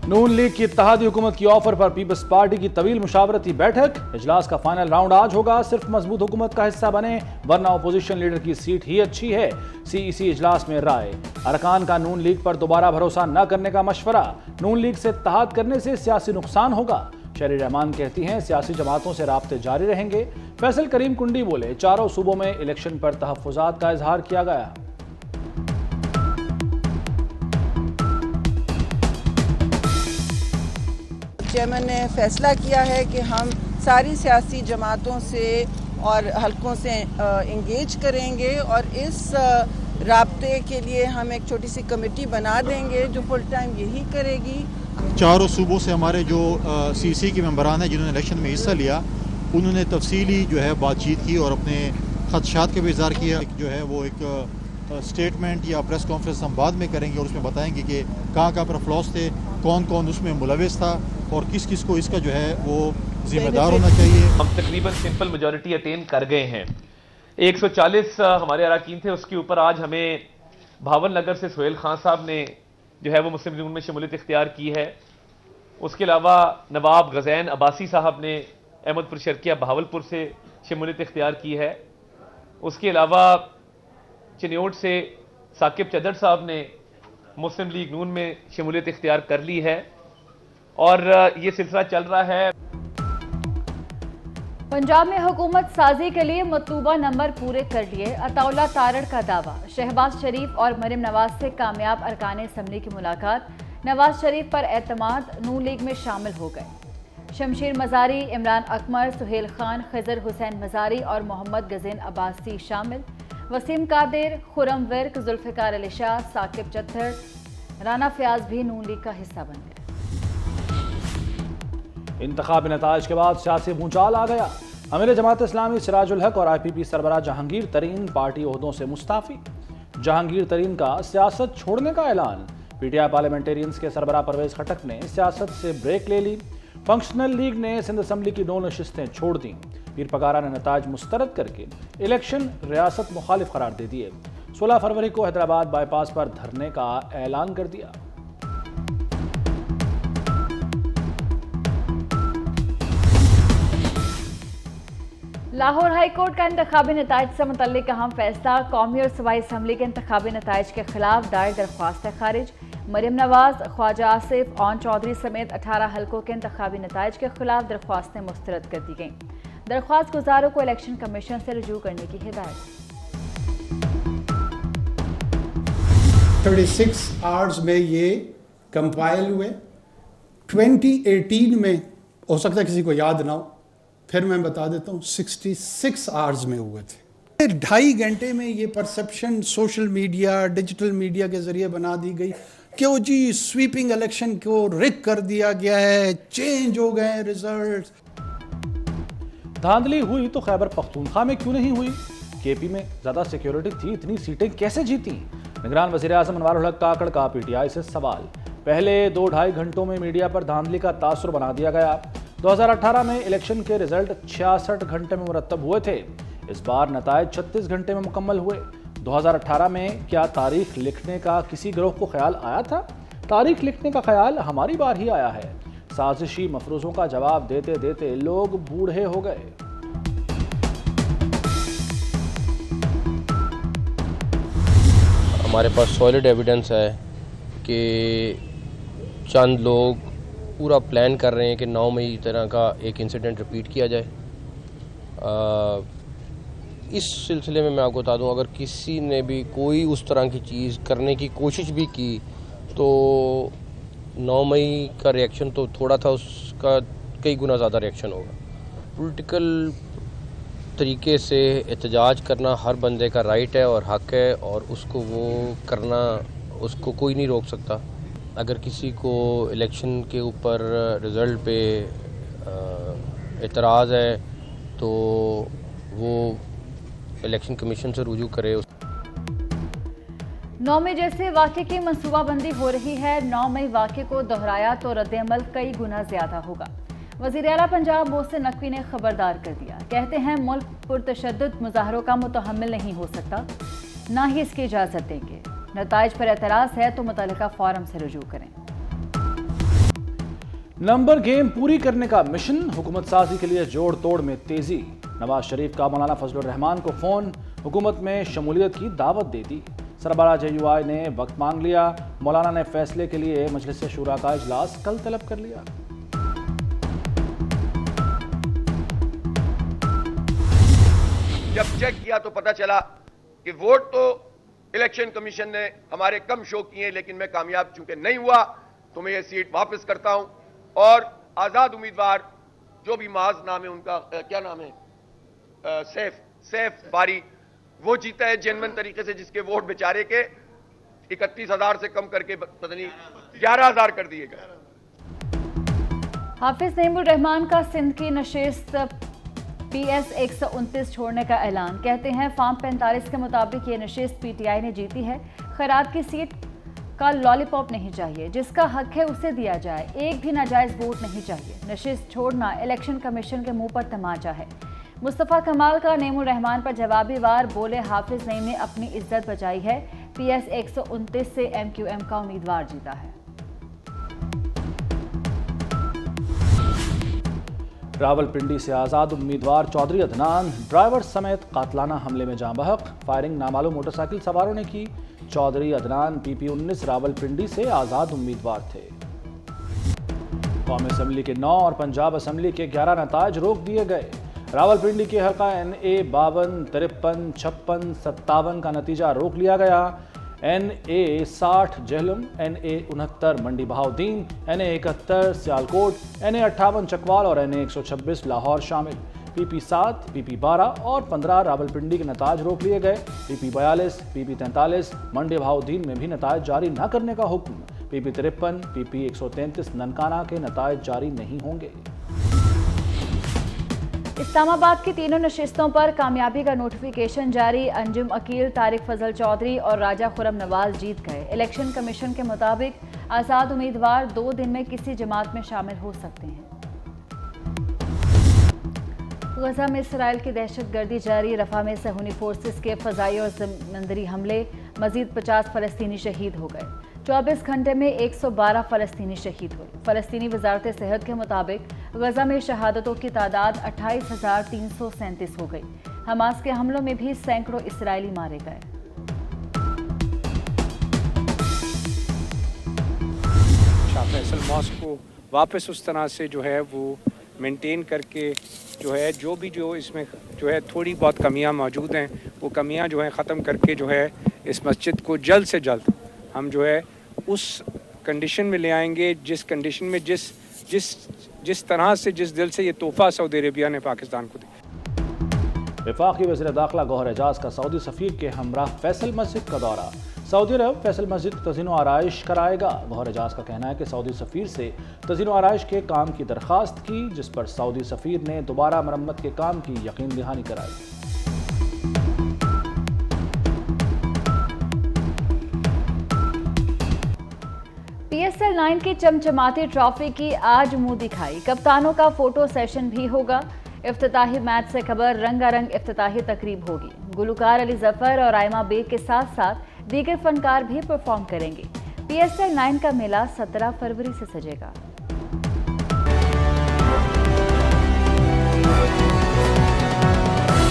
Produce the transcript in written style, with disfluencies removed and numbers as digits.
नून league की इत्तेहादी हुकूमत की ऑफर पर पीपल्स पार्टी की तवील मुशावरती बैठक। इजलास का फाइनल राउंड आज होगा। सिर्फ मजबूत हुकूमत का हिस्सा बने वरना अपोजिशन लीडर की सीट ही अच्छी है। सीईसी इजलास में राय। अरकान का नून लीग पर दोबारा भरोसा न करने का मशवरा। नून लीग से इत्तेहाद करने से सियासी नुकसान होगा। शहरी रहमान कहती हैं सियासी जमातों से राब्ते जारी रहेंगे। फैसल करीम कुंडी बोले चारों सूबों में इलेक्शन पर तहफ्फुजात का इजहार किया गया। चेयरमैन ने फैसला किया है कि हम सारी सियासी जमातों से और हलकों से इंगेज करेंगे और इस राब्ते के लिए हम एक छोटी सी कमेटी बना देंगे जो फुल टाइम यही करेगी। चारों सूबों से हमारे जो सीसी के मेंबरान हैं जिन्होंने इलेक्शन में हिस्सा लिया, उन्होंने तफसीली जो है बातचीत की और अपने खदशात का भी इज़हार किया। जो है वो एक स्टेटमेंट या प्रेस कॉन्फ्रेंस हम बाद में करेंगे और उसमें बताएंगे कि कहाँ पर फ्लॉस थे, कौन कौन उसमें मुलविस था और किस किस को इसका जो है वो जिम्मेदार होना चाहिए। हम तकरीबन सिंपल मेजॉरिटी अटेन कर गए हैं। 140 हमारे अरकान थे, उसके ऊपर आज हमें भावन नगर से सुहेल खान साहब ने जो है वो मुस्लिम लीग में शमूलियत इख्तियार की है। उसके अलावा नवाब गज़ैन अब्बासी साहब ने अहमदपुर शर्किया बहावलपुर से शमूलियत इख्तियार की है। उसके अलावा चिन्योट से साकिब चदर साहब ने मुस्लिम लीग नून में शमूलियत इख्तियार कर ली है और ये सिलसिला चल रहा है। पंजाब में हुकूमत साजी के लिए मतलूबा नंबर पूरे कर लिए। अताउल्ला तारड़ का दावा। शहबाज शरीफ और मरियम नवाज से कामयाब अरकान असम्बली की मुलाकात। नवाज शरीफ पर एतमाद, नून लीग में शामिल हो गए। शमशीर मजारी, इमरान अकमर, सुहेल खान, खजर हुसैन मजारी और मोहम्मद गज़ैन अब्बासी शामिल। वसीम कादिर, खुरम विर्क, जुल्फ़िकार अली शाह, साकिब चत्थड़, राना फयाज भी नून लीग का हिस्सा बन गए। इंतखाबी नताइज के बाद सियासी भूचाल आ गया। अमीर जमात इस्लामी सिराजुल हक और IPP सरबराह जहांगीर तरीन पार्टी ओहदों से मुस्ताफी। जहांगीर तरीन का सियासत छोड़ने का ऐलान। PTI पार्लियामेंटेरियंस के सरबराह परवेज खटक ने सियासत से ब्रेक ले ली। फंक्शनल लीग ने सिंध असम्बली की 9 नशिस्तें छोड़ दी। पीर पगारा ने नताज मुस्तरद करके इलेक्शन रियासत मुखालिफ करार दे दिए। 16 फरवरी को हैदराबाद बाईपास पर धरने का ऐलान कर दिया। लाहौर हाई कोर्ट का इंतखाबी नताइज से मुतल्लिक अहम फैसला। कौमी और सूबाई असम्बली के इंतखाबी नताइज के खिलाफ दायर दरख्वास्त खारिज। मरियम नवाज, ख्वाजा आसिफ, ओन चौधरी समेत 18 हल्कों के इंतखाबी नताइज के खिलाफ दरख्वास्तें मुस्तरद कर दी गईं। दरख्वास्त गुजारों को इलेक्शन कमीशन से रुजू करने की हिदायत। 36 आवर्स में ये कंपाइल हुए। 2018 में हो सकता है किसी को याद ना हो, फिर मैं बता देता हूँ 66 आवर्स में हुए थे। 2.5 घंटे में ये perception social media, digital media के जरिए बना दी गई क्यों जी स्वीपिंग इलेक्शन को रिक कर दिया गया है, चेंज हो गए रिजल्ट। धांधली हुई तो खैबर पख्तूनख्वा में क्यों नहीं हुई? KP में ज्यादा सिक्योरिटी थी, इतनी सीटें कैसे जीती? निगरान वज़ीर आज़म अनवारुल हक काकड़ का PTI से सवाल। पहले 2-2.5 घंटों में मीडिया पर धांधली का तासुर बना दिया गया। 2018 में इलेक्शन के रिजल्ट 66 घंटे में मुरतब हुए थे। इस बार नताइज 36 घंटे में मुकम्मल हुए। 2018 में क्या तारीख लिखने का किसी गिरोह को ख्याल आया था? तारीख लिखने का ख्याल हमारी बार ही आया है। साजिशी मफरूजों का जवाब देते देते लोग बूढ़े हो गए। हमारे पास सॉलिड एविडेंस है कि चंद लोग पूरा प्लान कर रहे हैं कि 9 मई तरह का एक इंसिडेंट रिपीट किया जाए। इस सिलसिले में मैं आपको बता दूं, अगर किसी ने भी कोई उस तरह की चीज़ करने की कोशिश भी की तो 9 मई का रिएक्शन तो थोड़ा था, उसका कई गुना ज़्यादा रिएक्शन होगा। पॉलिटिकल तरीके से एहतजाज करना हर बंदे का राइट है और हक है और उसको वो करना, उसको कोई नहीं रोक सकता। अगर किसी को इलेक्शन के ऊपर रिज़ल्ट पे एतराज़ है तो वो इलेक्शन कमीशन से रुजू करे। 9 मई जैसे वाक़े की मनसूबाबंदी हो रही है। 9 मई वाक़े को दोहराया तो रद्द-ए-अमल कई गुना ज़्यादा होगा। वज़ीर आला पंजाब मोहसिन नकवी ने खबरदार कर दिया। कहते हैं मुल्क पुरतशद्दुद मुजाहरों का मुतहम्मिल नहीं हो सकता, ना ही इसकी इजाज़त देंगे। नताइज पर एतराज़ है तो मुतल्लिका फोरम से रुजू करें। नंबर गेम पूरी करने का मिशन, हुकूमत साजी के लिए जोड़ तोड़ में तेजी। नवाज शरीफ का मौलाना फजलुर रहमान को फोन, हुकूमत में शमूलियत की दावत दे दी। सरबराह JUI ने वक्त मांग लिया। मौलाना ने फैसले के लिए मजलिस शूरा का इजलास कल तलब कर लिया। जब चेक किया तो पता चला कि वोट तो इलेक्शन कमीशन ने हमारे कम शो किए, लेकिन मैं कामयाब चूंकि नहीं हुआ तो मैं ये सीट वापस करता हूं और आजाद उम्मीदवार जो भी माज नाम है उनका, क्या नाम है, सैफ बारी, वो जीता है जेन्युइन तरीके से, जिसके वोट बेचारे के 31,000 से कम करके पता नहीं 11,000 कर दिए गए। हाफिज नईमुर रहमान का सिंध की नशिस्त PS 129 छोड़ने का ऐलान। कहते हैं फार्म 45 के मुताबिक ये नशिस्त PTI ने जीती है। खैरात की सीट का लॉलीपॉप नहीं चाहिए, जिसका हक है उसे दिया जाए, एक भी नाजायज वोट नहीं चाहिए। नशिस्त छोड़ना इलेक्शन कमीशन के मुंह पर तमाचा है। मुस्तफ़ा कमाल का नईमुर रहमान पर जवाबी वार, बोले हाफिज नईम ने अपनी इज्जत बचाई है। PS 129 से MQM का उम्मीदवार जीता है। रावलपिंडी से आजाद उम्मीदवार चौधरी अदनान ड्राइवर समेत कातलाना हमले में जाँ बहक। फायरिंग नामालूम मोटरसाइकिल सवारों ने की। चौधरी अदनान PP19 रावलपिंडी से आजाद उम्मीदवार थे। कौमी असम्बली के 9 और पंजाब असम्बली के 11 नताज रोक दिए गए। रावलपिंडी के हल्का NA 52, 53, 56, 57 का नतीजा रोक लिया गया। NA 60 जहलम, NA 69 मंडी बहाउद्दीन, NA 71 सियालकोट, NA 58 चकवाल और NA 126 लाहौर शामिल। PP 7, PP 12 और 15 रावलपिंडी के नताज रोक लिए गए। PP 42, PP 43 मंडी बहाउद्दीन में भी नताज जारी न करने का हुक्म। PP 53, PP 133 ननकाना के नताज जारी नहीं होंगे। इस्लामाबाद की तीनों नशिस्तों पर कामयाबी का नोटिफिकेशन जारी। अंजुम अकील, तारिक फजल चौधरी और राजा खुरम नवाज जीत गए। इलेक्शन कमीशन के मुताबिक आज़ाद उम्मीदवार 2 दिन में किसी जमात में शामिल हो सकते हैं। गजा में इसराइल की दहशतगर्दी जारी। रफा में सहूनी फोर्सेस के फ़ज़ाई और समंदरी हमले, मज़ीद 50 फ़लस्तीनी शहीद हो गए। 24 घंटे में 112 फ़लस्तीनी शहीद हुए। फ़लस्तीनी वजारत सेहत के मुताबिक गजा में शहादतों की तादाद 28,337 हो गई। हमास के हमलों में भी सैकड़ों इसराइली मारे गए। शाह फैसल मॉस्क को वापस उस तरह से जो है वो मेंटेन करके जो है जो इसमें जो है थोड़ी बहुत कमियां मौजूद हैं, वो कमियां जो है ख़त्म करके जो है इस मस्जिद को जल्द से जल्द हम जो है उस कंडीशन में ले आएंगे जिस कंडीशन में जिस तरह से जिस दिल से ये तोहफ़ा सऊदी अरेबिया ने पाकिस्तान को दिया। वफाकी वज़ीर दाखिला गौहर एजाज का सऊदी सफ़ीर के हमरा फैसल मस्जिद का दौरा। सऊदी अरब फैसल मस्जिद तज़ीन आराइश कराएगा। गौहर एजाज का कहना है कि सऊदी सफ़ीर से तज़ीन आराइश के काम की दरख्वास्त की, जिस पर सऊदी सफ़ीर ने दोबारा मरम्मत के काम की यकीन दहानी कराई। PSL 9 की चमचमाती ट्रॉफी की आज मुंह दिखाई। कप्तानों का फोटो सेशन भी होगा। इफ्तिताही मैच से खबर, रंगारंग इफ्तिताही तकरीब होगी। गुलकार अली जफर और आयमा बेग के साथ साथ दीगर फनकार भी परफॉर्म करेंगे। PSL 9 का मेला 17 फरवरी से सजेगा।